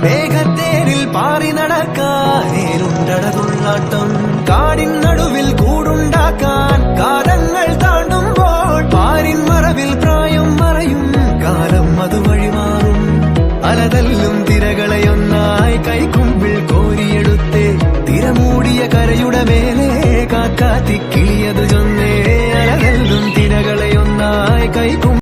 മേഘത്തേരിൽ പാറി നടക്കാനുണ്ടടതുള്ളാട്ടം കാടിൻ നടുവിൽ കൂടുണ്ടാക്കാൻ കാലങ്ങൾ താണ്ടുമ്പോൾ പാരിൻ മറവിൽ പ്രായം മറയും കാലം അതുവഴി മാറും അലതല്ലും തിരകളെയൊന്നായി കൈക്കുമ്പിൾ കോരിയെടുത്തേ തിരമൂടിയ കരയുടെ മേൽ